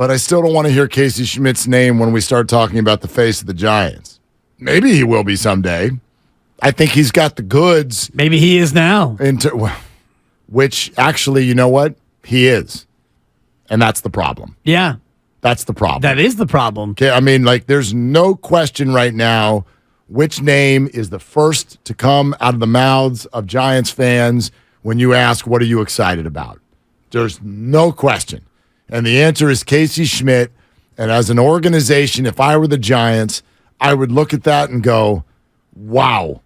but I still don't want to hear Casey Schmidt's name when we start talking about the face of the Giants. Maybe he will be someday. I think he's got the goods. Maybe he is now. Which, actually, you know what? He is. And that's the problem. Yeah. That's the problem. That is the problem. Okay, I mean, like, there's no question right now which name is the first to come out of the mouths of Giants fans when you ask, what are you excited about? There's no question. And the answer is Casey Schmidt. And as an organization, if I were the Giants, I would look at that and go, wow,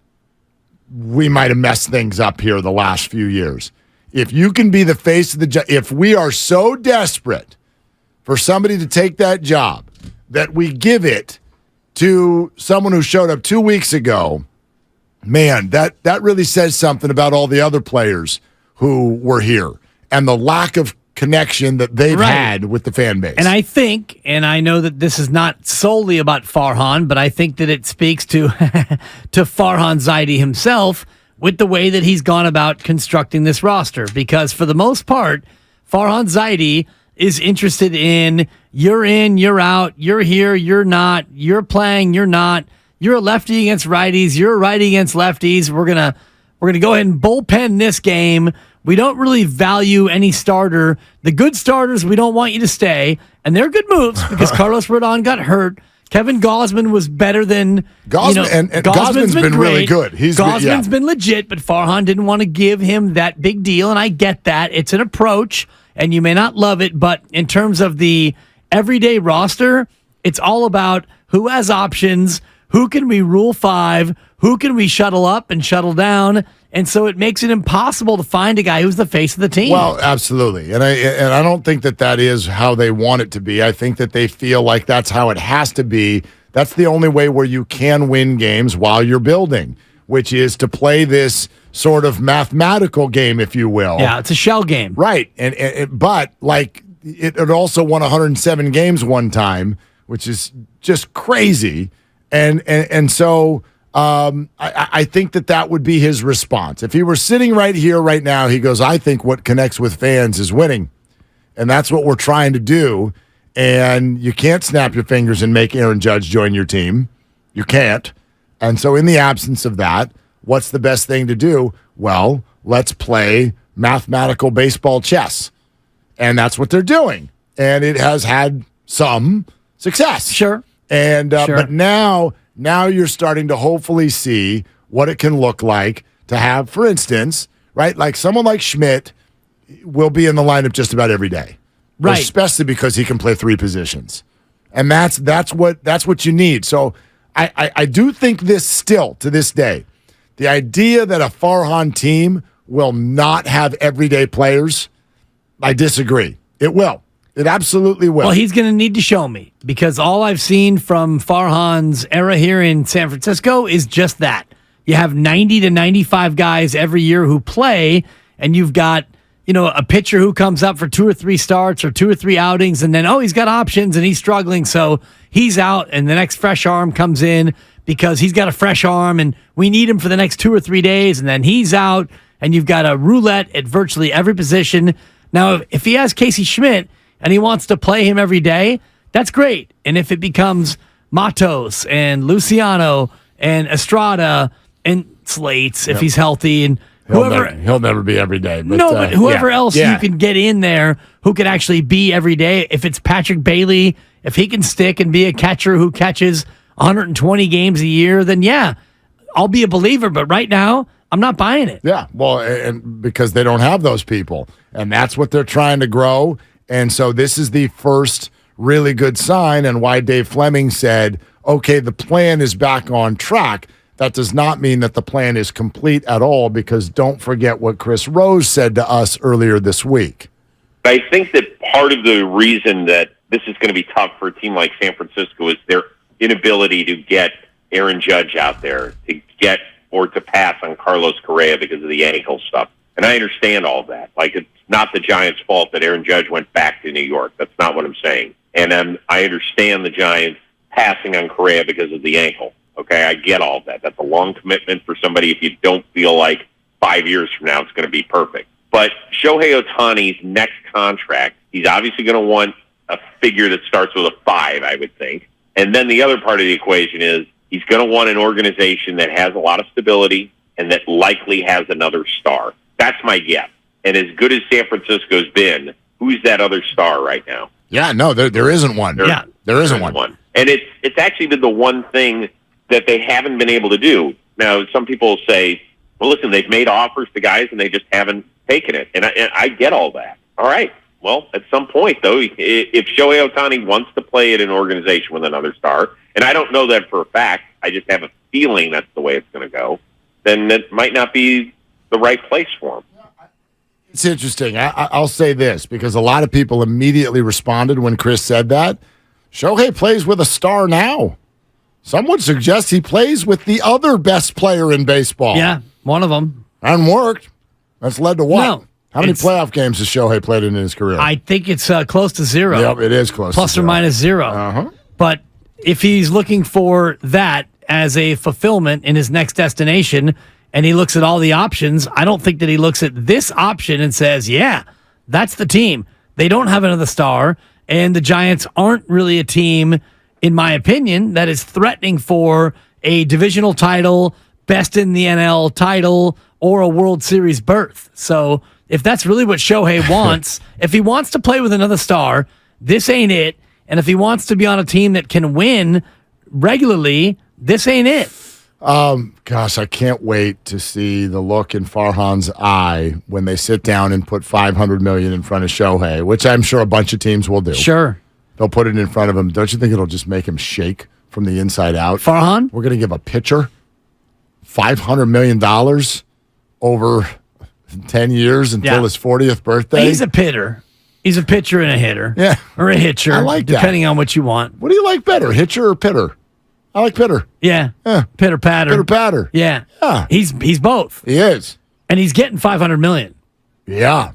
we might have messed things up here the last few years. If you can be the face of the Giants, if we are so desperate for somebody to take that job that we give it to someone who showed up 2 weeks ago, man, that really says something about all the other players who were here and the lack of connection that they've had with the fan base. And I think, and I know that this is not solely about Farhan, but I think that it speaks to to Farhan Zaidi himself with the way that he's gone about constructing this roster. Because for the most part, Farhan Zaidi is interested in you're out, you're here, you're not, you're playing, you're not, you're a lefty against righties, you're a righty against lefties. We're gonna go ahead and bullpen this game. We don't really value any starter. The good starters, we don't want you to stay. And they're good moves because Carlos Rodon got hurt. Kevin Gausman was better than Gausman. And Gausman's been really good. Gausman's been legit, but Farhan didn't want to give him that big deal, and I get that. It's an approach, and you may not love it, but in terms of the everyday roster, it's all about who has options, who can we rule 5, who can we shuttle up and shuttle down, and so it makes it impossible to find a guy who's the face of the team. Well, absolutely. And I don't think that is how they want it to be. I think that they feel like that's how it has to be. That's the only way where you can win games while you're building, which is to play this sort of mathematical game, if you will. Yeah, it's a shell game. Right. But like it also won 107 games one time, which is just crazy. And so I think that would be his response. If he were sitting right here, right now, he goes, I think what connects with fans is winning. And that's what we're trying to do. And you can't snap your fingers and make Aaron Judge join your team. You can't. And so in the absence of that, what's the best thing to do? Well, let's play mathematical baseball chess. And that's what they're doing. And it has had some success. Sure. And sure. But now you're starting to hopefully see what it can look like to have, for instance, right, like someone like Schmidt will be in the lineup just about every day, right? Especially because he can play 3 positions, and that's what you need. So I do think this still to this day, the idea that a Farhan team will not have everyday players, I disagree. It will. It absolutely will. Well, he's going to need to show me because all I've seen from Farhan's era here in San Francisco is just that. You have 90 to 95 guys every year who play, and you've got, a pitcher who comes up for 2 or 3 starts or 2 or 3 outings, and then, he's got options and he's struggling, so he's out, and the next fresh arm comes in because he's got a fresh arm, and we need him for the next 2 or 3 days, and then he's out, and you've got a roulette at virtually every position. Now, if he has Casey Schmidt, and he wants to play him every day, that's great. And if it becomes Matos and Luciano and Estrada and Slates, if he's healthy, and whoever... He'll never be every day. But, but whoever else you can get in there who could actually be every day, if it's Patrick Bailey, if he can stick and be a catcher who catches 120 games a year, then I'll be a believer. But right now, I'm not buying it. Yeah, well, and because they don't have those people. And that's what they're trying to grow. And so this is the first really good sign, and why Dave Fleming said, okay, the plan is back on track. That does not mean that the plan is complete at all, because don't forget what Chris Rose said to us earlier this week. I think that part of the reason that this is going to be tough for a team like San Francisco is their inability to get Aaron Judge out there, to get or to pass on Carlos Correa because of the ankle stuff. And I understand all that. Like, it's not the Giants' fault that Aaron Judge went back to New York. That's not what I'm saying. And I understand the Giants passing on Correa because of the ankle. Okay, I get all that. That's a long commitment for somebody if you don't feel like 5 years from now it's going to be perfect. But Shohei Ohtani's next contract, he's obviously going to want a figure that starts with a 5, I would think. And then the other part of the equation is he's going to want an organization that has a lot of stability and that likely has another star. That's my guess. And as good as San Francisco's been, who's that other star right now? Yeah, no, there isn't one. There isn't one. And it's actually been the one thing that they haven't been able to do. Now, some people say, well, listen, they've made offers to guys and they just haven't taken it. And I get all that. All right. Well, at some point, though, if Shohei Ohtani wants to play at an organization with another star, and I don't know that for a fact, I just have a feeling that's the way it's going to go, then it might not be the right place for him. It's interesting. I'll say this, because a lot of people immediately responded when Chris said that. Shohei plays with a star now. Some would suggest he plays with the other best player in baseball. Yeah, one of them. And worked. That's led to what? No, How many playoff games has Shohei played in his career? I think it's close to 0. Yep, it is close Plus to 0. or minus 0. Uh-huh. But if he's looking for that as a fulfillment in his next destination, and he looks at all the options, I don't think that he looks at this option and says, yeah, that's the team. They don't have another star, and the Giants aren't really a team, in my opinion, that is threatening for a divisional title, best in the NL title, or a World Series berth. So if that's really what Shohei wants, if he wants to play with another star, this ain't it. And if he wants to be on a team that can win regularly, this ain't it. Gosh, I can't wait to see the look in Farhan's eye when they sit down and put $500 million in front of Shohei, which I'm sure a bunch of teams will do. Sure. They'll put it in front of him. Don't you think it'll just make him shake from the inside out? Farhan? We're going to give a pitcher $500 million over 10 years until his 40th birthday. He's a pitter. He's a pitcher and a hitter. Yeah. Or a hitcher. I like that. Depending on what you want. What do you like better, hitcher or pitter? I like pitter. Yeah. Pitter patter. Pitter patter. Yeah. Yeah. He's both. He is. And he's getting $500 million. Yeah.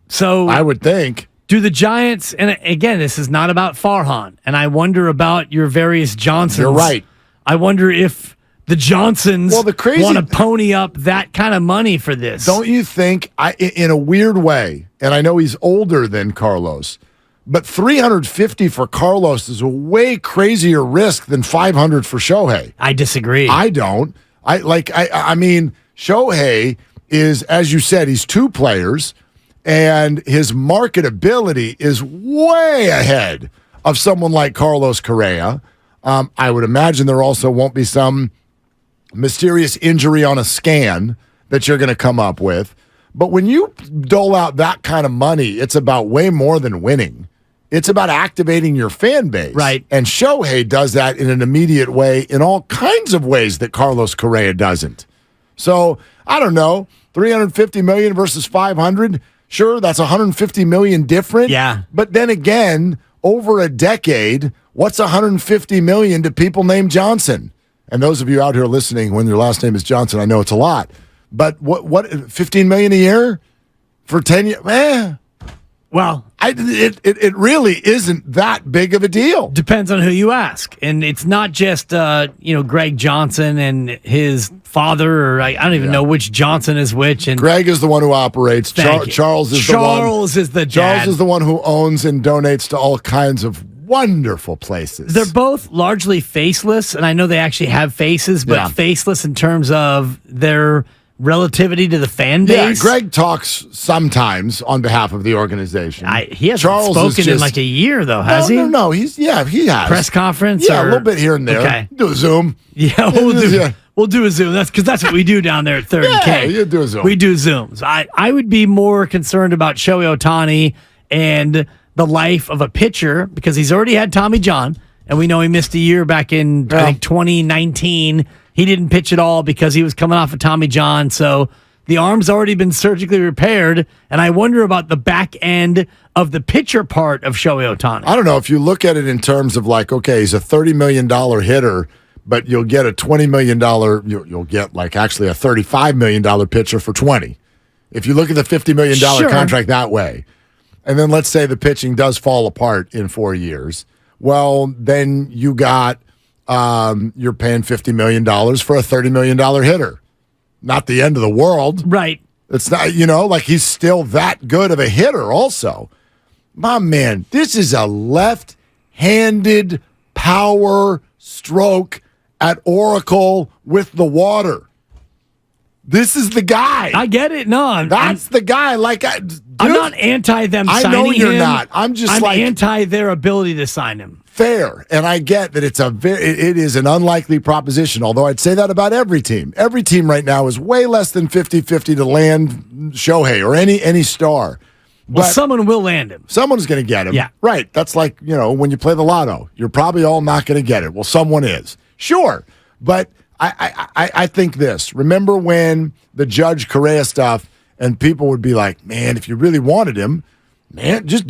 So I would think. Do the Giants, and again, this is not about Farhan, and I wonder about your various Johnsons. You're right. I wonder if the Johnsons want to pony up that kind of money for this. Don't you think, in a weird way, and I know he's older than Carlos, but $350 for Carlos is a way crazier risk than $500 for Shohei. I disagree. I don't. I mean, Shohei is, as you said, he's two players, and his marketability is way ahead of someone like Carlos Correa. I would imagine there also won't be some mysterious injury on a scan that you're going to come up with. But when you dole out that kind of money, it's about way more than winning. It's about activating your fan base. Right. And Shohei does that in an immediate way in all kinds of ways that Carlos Correa doesn't. So, I don't know, $350 million versus $500. Sure, that's $150 million different. Yeah. But then again, over a decade, what's $150 million to people named Johnson? And those of you out here listening, when your last name is Johnson, I know it's a lot. But what $15 million a year for 10 years? Well, it really isn't that big of a deal. Depends on who you ask. And it's not just Greg Johnson and his father, or I don't even know which Johnson is which. And Greg is the one who operates. Charles is the one. Charles is the dad. Charles is the one who owns and donates to all kinds of wonderful places. They're both largely faceless, and I know they actually have faces, but faceless in terms of their relativity to the fan base. Yeah, Greg talks sometimes on behalf of the organization. He hasn't spoken in like a year, though, has he? No, he has. Press conference? Yeah, a little bit here and there. Okay. Do a Zoom. Yeah, we'll do a Zoom. That's because that's what we do down there at 3rd and K. Yeah, you do a Zoom. We do Zooms. I would be more concerned about Shohei Ohtani and the life of a pitcher, because he's already had Tommy John, and we know he missed a year back in, I think, 2019. He didn't pitch at all because he was coming off of Tommy John. So the arm's already been surgically repaired. And I wonder about the back end of the pitcher part of Shohei Ohtani. I don't know. If you look at it in terms of like, okay, he's a $30 million hitter, but you'll get a $20 million, you'll get like actually a $35 million pitcher for 20. If you look at the $50 million contract that way, and then let's say the pitching does fall apart in 4 years, well, then you got, you're paying $50 million for a $30 million hitter. Not the end of the world. Right. It's not, like he's still that good of a hitter also. My man, this is a left-handed power stroke at Oracle with the water. This is the guy. I get it. No, That's the guy. I'm not anti them signing him. I know you're not. I'm anti their ability to sign him. Fair, and I get that it is an unlikely proposition, although I'd say that about every team. Every team right now is way less than 50-50 to land Shohei or any star. Well, someone will land him. Someone's going to get him. Yeah. Right. That's like, when you play the lotto. You're probably all not going to get it. Well, someone is. Sure. But I think this. Remember when the Judge Correa stuff and people would be like, man, if you really wanted him, man, just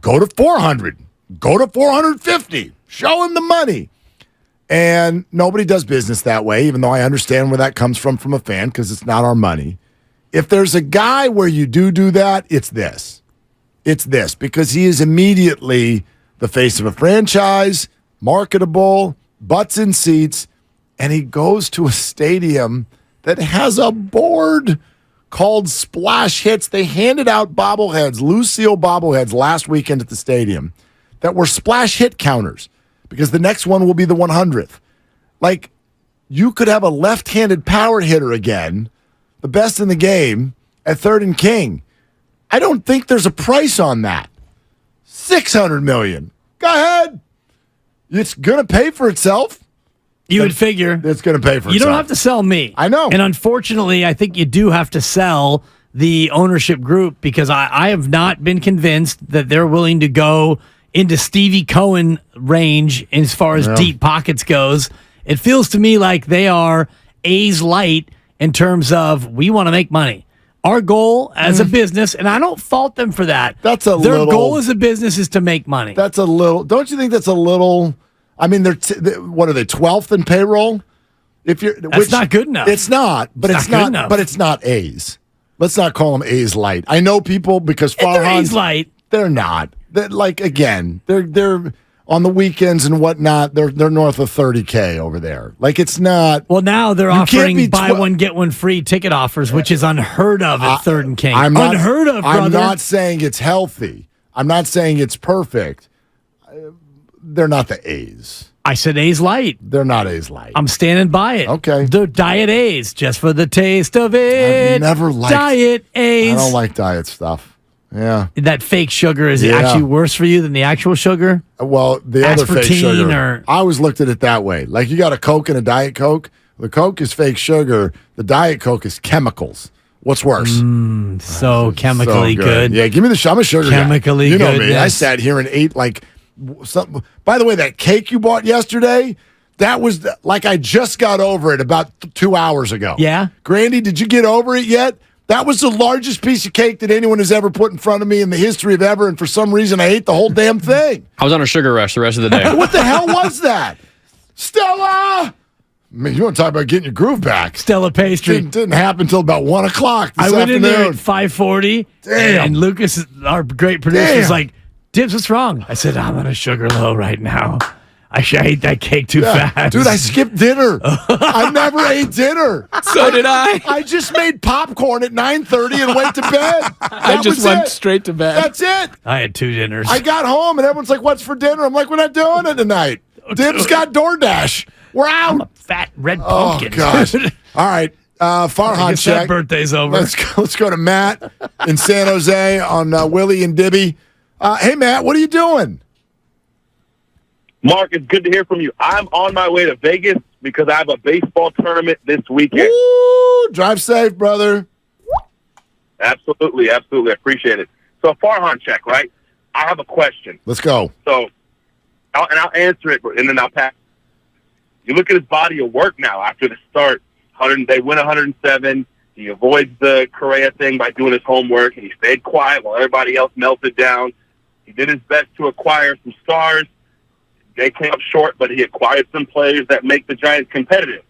go to 400. Go to 450. Show him the money. And nobody does business that way, even though I understand where that comes from a fan because it's not our money. If there's a guy where you do that, it's this. It's this because he is immediately the face of a franchise, marketable, butts in seats, and he goes to a stadium that has a board called Splash Hits. They handed out bobbleheads, Lucille bobbleheads last weekend at the stadium that were splash hit counters because the next one will be the 100th. Like, you could have a left-handed power hitter again, the best in the game, at 3rd and King. I don't think there's a price on that. $600 million. Go ahead. It's going to pay for itself. You would figure. It's going to pay for itself. You don't have to sell me. I know. And unfortunately, I think you do have to sell the ownership group because I have not been convinced that they're willing to go into Stevie Cohen range as far as deep pockets goes. It feels to me like they are A's light in terms of we want to make money. Our goal as a business, and I don't fault them for that. Their goal as a business is to make money. That's a little. Don't you think that's a little? I mean, what are they? 12th in payroll. That's not good enough. It's not, but it's not. Good enough. But it's not A's. Let's not call them A's light. I know people because they're A's light. They're not. They're they're on the weekends and whatnot. They're north of 30K over there. Like it's not. Well, now they're offering buy one get one free ticket offers, which is unheard of at 3rd and King. Unheard of, brother. I'm not saying it's healthy. I'm not saying it's perfect. They're not the A's. I said A's light. They're not A's light. I'm standing by it. Okay. They're diet A's just for the taste of it. I've never liked diet A's. I don't like diet stuff. Yeah. That fake sugar is actually worse for you than the actual sugar? Well, the other fake sugar. I always looked at it that way. Like you got a Coke and a Diet Coke. The Coke is fake sugar. The Diet Coke is chemicals. What's worse? So chemically good. Yeah, give me the I'm a sugar chemically guy. You know good. me. I sat here and ate like something. By the way, that cake you bought yesterday, that was like I just got over it about 2 hours ago. Yeah? Grandy, did you get over it yet? That was the largest piece of cake that anyone has ever put in front of me in the history of ever, and for some reason I ate the whole damn thing. I was on a sugar rush the rest of the day. What the hell was that? Stella! I mean, you want to talk about getting your groove back. Stella pastry. Didn't happen until about 1 o'clock this I went afternoon. in there at 5:40, and Lucas, our great producer, was like, Dibs, what's wrong? I said, I'm on a sugar low right now. I ate that cake too fast. Dude, I skipped dinner. I never ate dinner. So did I. I just made popcorn at 9:30 and went to bed. I just went straight to bed. That's it. I had 2 dinners. I got home and everyone's like, what's for dinner? I'm like, we're not doing it tonight. Dibs got DoorDash. We're out. I'm a fat red pumpkin. Oh, gosh. All right. Farhan check. That birthday's over. Let's go to Matt in San Jose on Willie and Dibby. Hey, Matt, what are you doing? Mark, it's good to hear from you. I'm on my way to Vegas because I have a baseball tournament this weekend. Woo! Drive safe, brother. Absolutely. I appreciate it. So, Farhan check, right? I have a question. Let's go. So, I'll answer it, and then I'll pass. You look at his body of work now after the start. They win 107. He avoids the Correa thing by doing his homework, and he stayed quiet while everybody else melted down. He did his best to acquire some stars. They came up short, but he acquired some players that make the Giants competitive.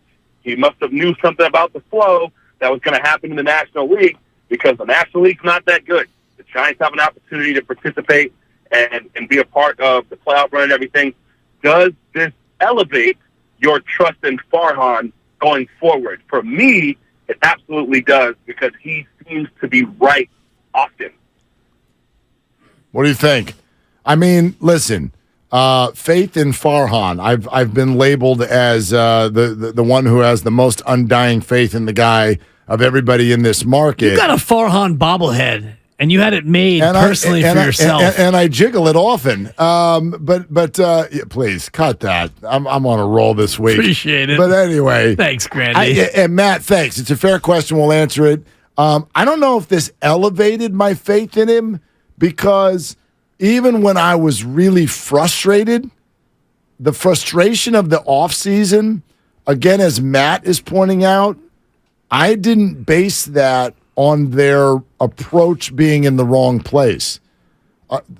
He must have knew something about the flow that was going to happen in the National League because the National League's not that good. The Giants have an opportunity to participate and be a part of the playoff run and everything. Does this elevate your trust in Farhan going forward? For me, it absolutely does because he seems to be right often. What do you think? I mean, listen, faith in Farhan. I've been labeled as the one who has the most undying faith in the guy of everybody in this market. You got a Farhan bobblehead, and you had it made personally for yourself. And I jiggle it often. But please cut that. I'm on a roll this week. Appreciate it. But anyway, thanks, Grandy. And Matt, thanks. It's a fair question. We'll answer it. I don't know if this elevated my faith in him, because even when I was really frustrated, the frustration of the offseason, again, as Matt is pointing out, I didn't base that on their approach being in the wrong place.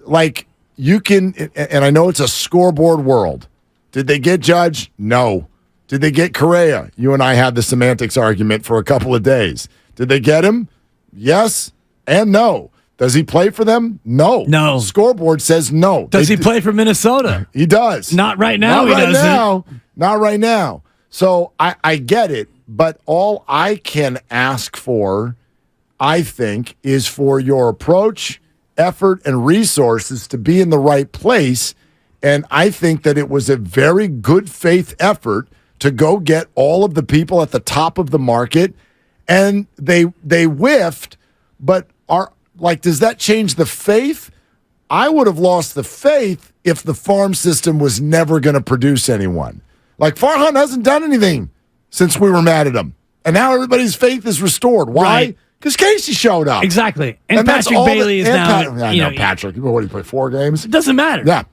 Like, you can, and I know it's a scoreboard world. Did they get Judge? No. Did they get Correa? You and I had the semantics argument for a couple of days. Did they get him? Yes and no. Does he play for them? No. No. Scoreboard says no. Does he play for Minnesota? He does. Not right now. Not right now. So I get it, but all I can ask for, I think, is for your approach, effort, and resources to be in the right place. And I think that it was a very good faith effort to go get all of the people at the top of the market, and they whiffed, but does that change the faith? I would have lost the faith if the farm system was never going to produce anyone. Like, Farhan hasn't done anything since we were mad at him. And now everybody's faith is restored. Why? Because Casey showed up. Exactly. And Patrick Bailey is now. Patrick. What did he play, 4 games? It doesn't matter. Yeah.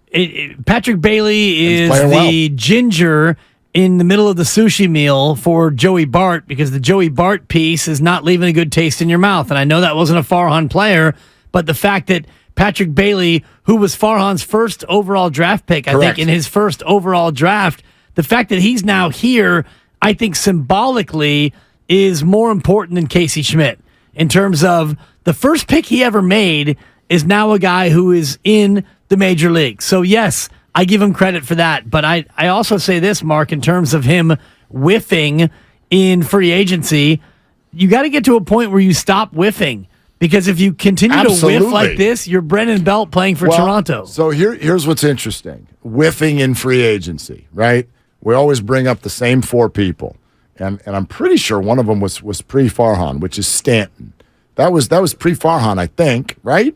Patrick Bailey is the ginger in the middle of the sushi meal for Joey Bart, because the Joey Bart piece is not leaving a good taste in your mouth. And I know that wasn't a Farhan player, but the fact that Patrick Bailey, who was Farhan's first overall draft pick, I think, in his first overall draft, the fact that he's now here, I think symbolically is more important than Casey Schmidt, in terms of the first pick he ever made is now a guy who is in the major leagues. So, yes, I give him credit for that. But I also say this, Mark, in terms of him whiffing in free agency, you got to get to a point where you stop whiffing. Because if you continue to whiff like this, you're Brennan Belt playing for Toronto. So here's what's interesting. Whiffing in free agency, right? We always bring up the same 4 people. And I'm pretty sure one of them was pre-Farhan, which is Stanton. That was pre-Farhan, I think, right?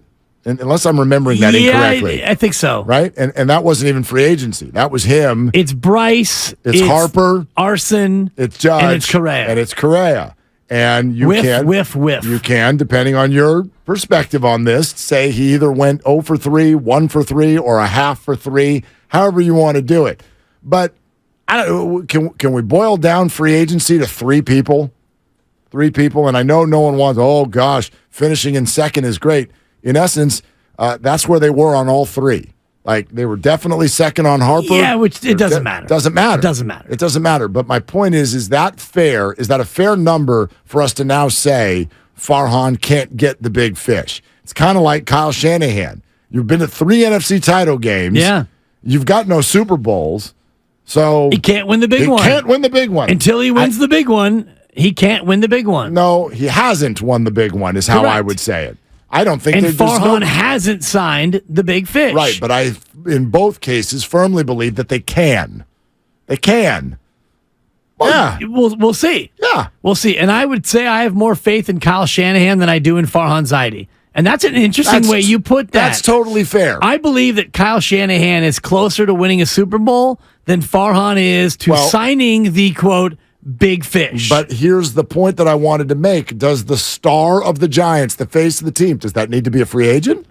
Unless I'm remembering that incorrectly. I think so. Right? And that wasn't even free agency. That was him. It's Bryce. It's Harper. Arson. It's Judge. And it's Correa. And you whiff. You can, depending on your perspective on this, say he either went 0 for 3, 1 for 3, or a half for 3, however you want to do it. But can we boil down free agency to 3 people? 3 people, and I know no one wants, oh gosh, finishing in second is great. In essence, that's where they were on all 3. Like, they were definitely second on Harper. Yeah, which it doesn't matter. Doesn't matter. It doesn't matter. But my point is that fair? Is that a fair number for us to now say Farhan can't get the big fish? It's kind of like Kyle Shanahan. You've been to 3 NFC title games. Yeah. You've got no Super Bowls. So he can't win the big one. He can't win the big one. Until he wins the big one, he can't win the big one. No, he hasn't won the big one, is how I would say it. I don't think and Farhan hasn't signed the big fish. Right, but I, in both cases, firmly believe that they can. They can. Well, yeah. We'll see. Yeah. We'll see. And I would say I have more faith in Kyle Shanahan than I do in Farhan Zaidi. And that's an interesting way you put that. That's totally fair. I believe that Kyle Shanahan is closer to winning a Super Bowl than Farhan is to signing the, quote, big fish. But here's the point that I wanted to make. Does the star of the Giants, the face of the team, does that need to be a free agent?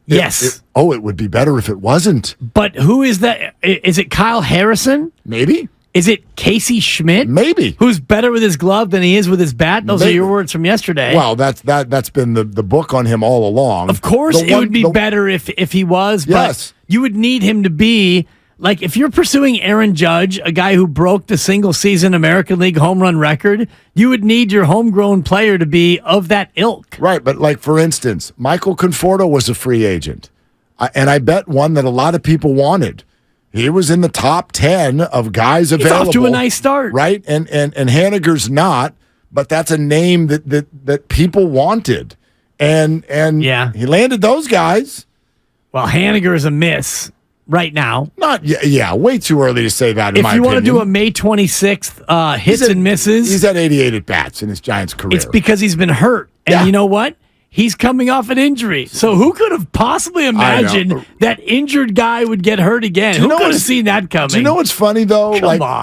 Yes. It would be better if it wasn't. But who is that? Is it Kyle Harrison? Maybe. Is it Casey Schmidt? Maybe. Who's better with his glove than he is with his bat? Those are your words from yesterday. Well, that's been the book on him all along. Of course it would be better if he was, but you would need him to be, like, if you're pursuing Aaron Judge, a guy who broke the single-season American League home run record, you would need your homegrown player to be of that ilk. Right, but like, for instance, Michael Conforto was a free agent, and I bet one that a lot of people wanted. He was in the top 10 of guys available. He's off to a nice start. Right, and Haniger's not, but that's a name that people wanted. And he landed those guys. Well, Haniger is a miss right now. Way too early to say that. If you want to do a May 26th hits and misses, he's had 88 at bats in his Giants career. It's because he's been hurt, and you know what? He's coming off an injury. So who could have possibly imagined that injured guy would get hurt again? Who could have seen that coming? Do you know what's funny, though?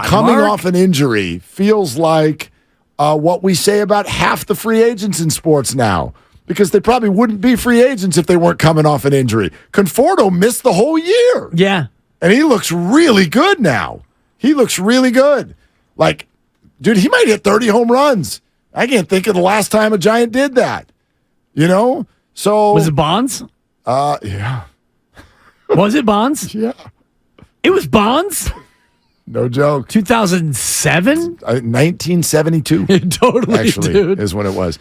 Coming off an injury feels like what we say about half the free agents in sports now, because they probably wouldn't be free agents if they weren't coming off an injury. Conforto missed the whole year. Yeah. And he looks really good now. He looks really good. Like, dude, he might hit 30 home runs. I can't think of the last time a Giant did that. You know? So was it Bonds? Yeah. Was it Bonds? Yeah. It was Bonds? No joke. 2007? 1972. Totally, actually, dude. is when it was.